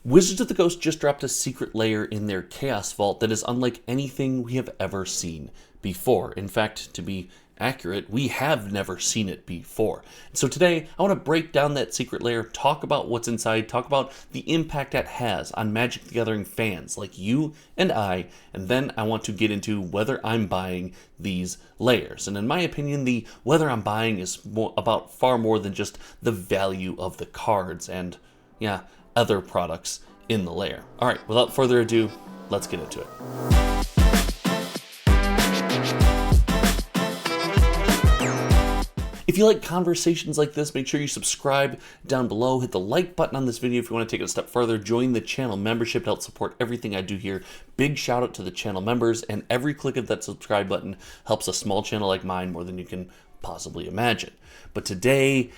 Wizards of the Coast just dropped a secret lair in their Chaos Vault that is unlike anything we have ever seen before. In fact, to be accurate, we have never seen it before. So today, I want to break down that secret lair, talk about what's inside, talk about the impact it has on Magic the Gathering fans like you and then I want to get into whether I'm buying these layers. And in my opinion, the whether I'm buying is about far more than just the value of the cards and, other products in the lair. All right, without further ado, let's get into it. If you like conversations like this, make sure you subscribe down below. Hit the like button on this video if you want to take it a step further. Join the channel membership to help support everything I do here. Big shout out to the channel members, and every click of that subscribe button helps a small channel like mine more than you can possibly imagine. But today,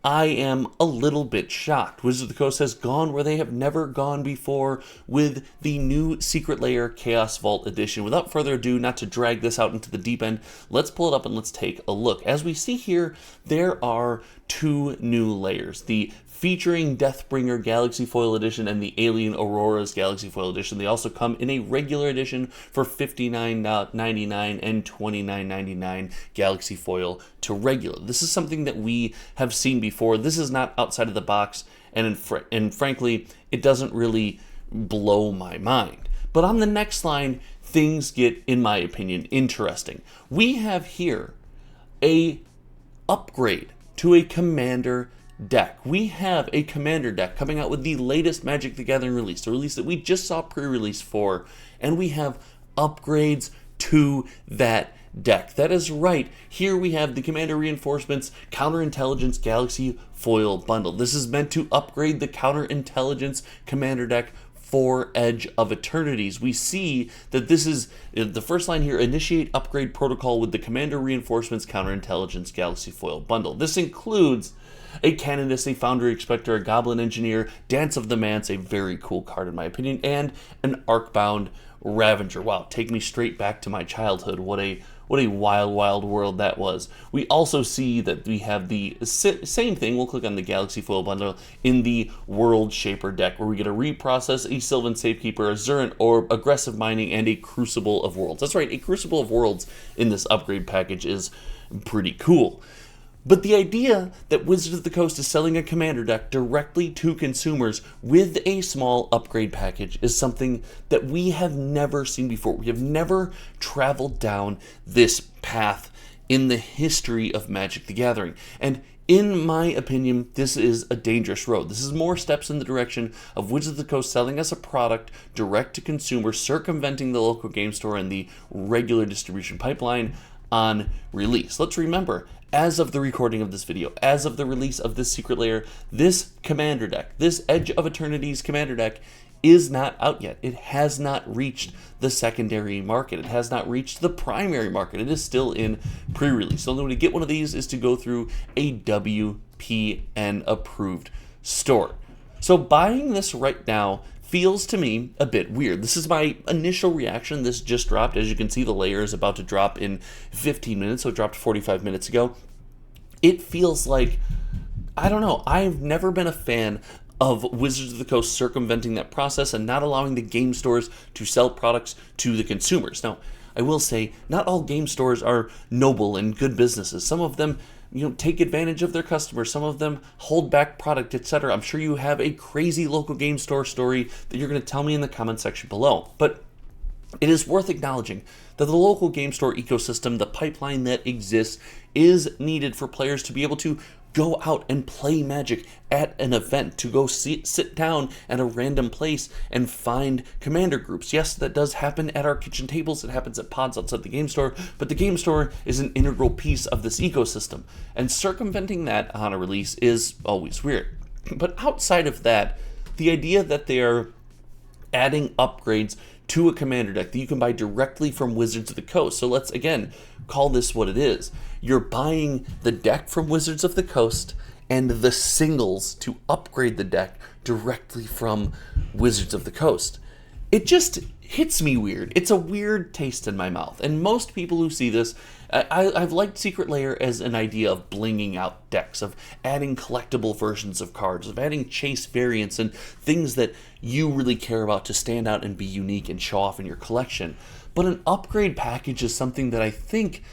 I am a little bit shocked. Wizards of the Coast has gone where they have never gone before with the new Secret Lair Chaos Vault Edition. Without further ado, not to drag this out into the deep end, let's pull it up and let's take a look. As we see here, there are two new layers. The featuring Deathbringer Galaxy Foil Edition and the Alien Aurora's Galaxy Foil Edition. They also come in a regular edition for $59.99 and $29.99 Galaxy Foil to regular. This is something that we have seen before. This is not outside of the box, and frankly, it doesn't really blow my mind. But on the next line, things get, in my opinion, interesting. We have here a upgrade to a commander deck. We have a commander deck coming out with the latest Magic the Gathering release, the release that we just saw pre-release for, and we have upgrades to that deck. That is right. Here we have the Commander Reinforcements Counterintelligence Galaxy Foil Bundle. This is meant to upgrade the Counterintelligence commander deck for Edge of Eternities. We see that this is the first line here: initiate upgrade protocol with the Commander Reinforcements Counterintelligence Galaxy Foil Bundle. This includes a Canonist, a Foundry Expector, a Goblin Engineer, Dance of the Manse, a very cool card in my opinion, and an Arcbound Ravager. Wow, take me straight back to my childhood. What a wild, wild world that was. We also see that we have the same thing. We'll click on the Galaxy Foil Bundle in the World Shaper deck, where we get a Reprocess, a Sylvan Safekeeper, a Zerent Orb, Aggressive Mining, and a Crucible of Worlds. That's right, a Crucible of Worlds in this upgrade package is pretty cool. But the idea that Wizards of the Coast is selling a commander deck directly to consumers with a small upgrade package is something that we have never seen before. We have never traveled down this path in the history of Magic the Gathering. And in my opinion, this is a dangerous road. This is more steps in the direction of Wizards of the Coast selling us a product direct to consumer, circumventing the local game store and the regular distribution pipeline on release. Let's remember, as of the recording of this video, as of the release of this secret lair, this commander deck, this Edge of Eternities commander deck, is not out yet. It has not reached the secondary market. It has not reached the primary market. It is still in pre-release. The only way to get one of these is to go through a WPN approved store. So buying this right now feels to me a bit weird. This is my initial reaction. This just dropped. As you can see, the layer is about to drop in 15 minutes, so it dropped 45 minutes ago. It feels like, I don't know, I've never been a fan of Wizards of the Coast circumventing that process and not allowing the game stores to sell products to the consumers. Now, I will say, not all game stores are noble and good businesses. Some of them take advantage of their customers. Some of them hold back product, etc. I'm sure you have a crazy local game store story that you're going to tell me in the comment section below. But it is worth acknowledging that the local game store ecosystem, the pipeline that exists, is needed for players to be able to go out and play Magic at an event, to go sit down at a random place and find commander groups. Yes, that does happen at our kitchen tables. It happens at pods outside the game store, but the game store is an integral piece of this ecosystem, and circumventing that on a release is always weird. But outside of that, the idea that they are adding upgrades to a commander deck that you can buy directly from Wizards of the Coast. So let's, again, call this what it is. You're buying the deck from Wizards of the Coast and the singles to upgrade the deck directly from Wizards of the Coast. it just hits me weird. It's a weird taste in my mouth. And most people who see this, I've liked Secret Lair as an idea of blinging out decks, of adding collectible versions of cards, of adding chase variants and things that you really care about to stand out and be unique and show off in your collection. But an upgrade package is something that I think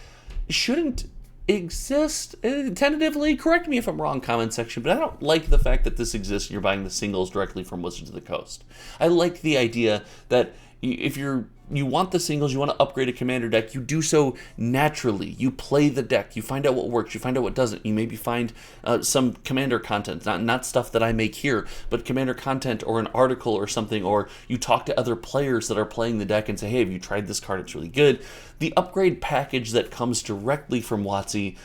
shouldn't exist. Tentatively, correct me if I'm wrong, comment section, but I don't like the fact that this exists and you're buying the singles directly from Wizards of the Coast. I like the idea that if you want the singles, you want to upgrade a commander deck, you do so naturally. You play the deck, you find out what works, you find out what doesn't. You maybe find some commander content, not stuff that I make here, but commander content or an article or something, or you talk to other players that are playing the deck and say, hey, have you tried this card? It's really good. The upgrade package that comes directly from WotC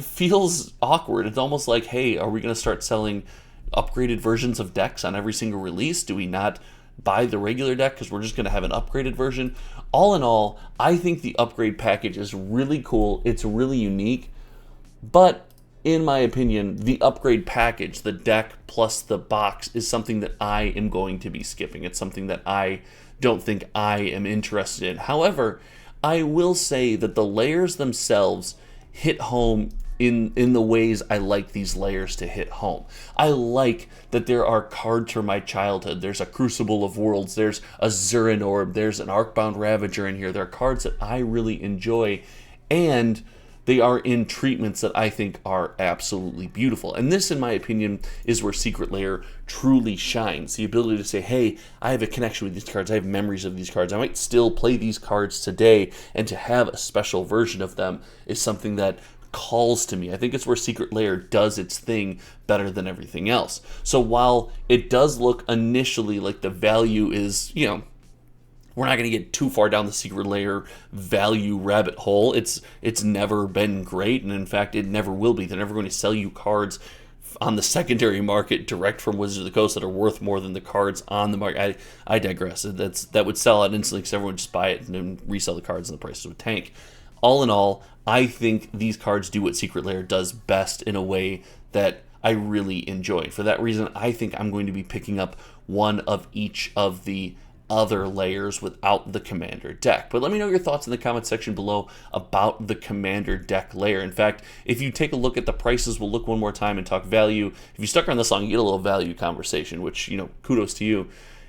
feels awkward. It's almost like, hey, are we going to start selling upgraded versions of decks on every single release? Do we not buy the regular deck because we're just going to have an upgraded version? All in all, I think the upgrade package is really cool. It's really unique. But in my opinion, the upgrade package, the deck plus the box, is something that I am going to be skipping. It's something that I don't think I am interested in. However, I will say that the layers themselves hit home in the ways I like these layers to hit home. I like that there are cards from my childhood. There's a Crucible of Worlds, there's a Zurinorb, there's an Arcbound Ravager in here. There are cards that I really enjoy, and they are in treatments that I think are absolutely beautiful. And this, in my opinion, is where Secret Lair truly shines. The ability to say, hey, I have a connection with these cards, I have memories of these cards, I might still play these cards today, and to have a special version of them is something that calls to me. I think it's where Secret Lair does its thing better than everything else. So while it does look initially like the value is, we're not going to get too far down the Secret Lair value rabbit hole. It's never been great, and in fact, it never will be. They're never going to sell you cards on the secondary market direct from Wizards of the Coast that are worth more than the cards on the market. I digress. That would sell out instantly because everyone would just buy it and then resell the cards and the prices would tank. All in all, I think these cards do what Secret Lair does best in a way that I really enjoy. For that reason, I think I'm going to be picking up one of each of the other layers without the commander deck. But let me know your thoughts in the comment section below about the commander deck layer. In fact, if you take a look at the prices, we'll look one more time and talk value. If you stuck around this long, you get a little value conversation, which, kudos to you.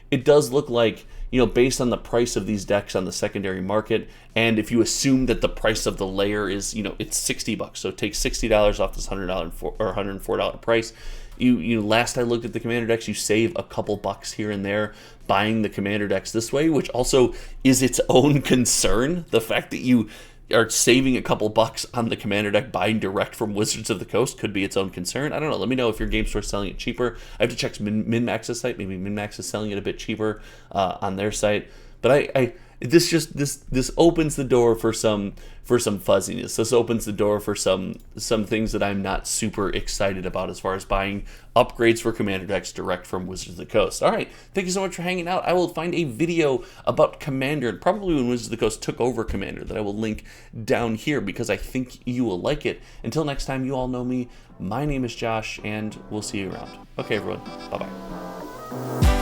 It does look like, based on the price of these decks on the secondary market, and if you assume that the price of the layer is, it's $60, so take $60 off this $100 or $104 price. Last I looked at the commander decks, you save a couple bucks here and there buying the commander decks this way, which also is its own concern. The fact that you are saving a couple bucks on the commander deck buying direct from Wizards of the Coast could be its own concern. I don't know. Let me know if your game store's selling it cheaper. I have to check MinMax's site. Maybe MinMax is selling it a bit cheaper on their site. But this opens the door for some fuzziness. This opens the door for some things that I'm not super excited about as far as buying upgrades for commander decks direct from Wizards of the Coast. All right, thank you so much for hanging out. I will find a video about Commander, and probably when Wizards of the Coast took over Commander, that I will link down here because I think you will like it. Until next time, you all know me. My name is Josh, and we'll see you around. Okay, everyone. Bye-bye.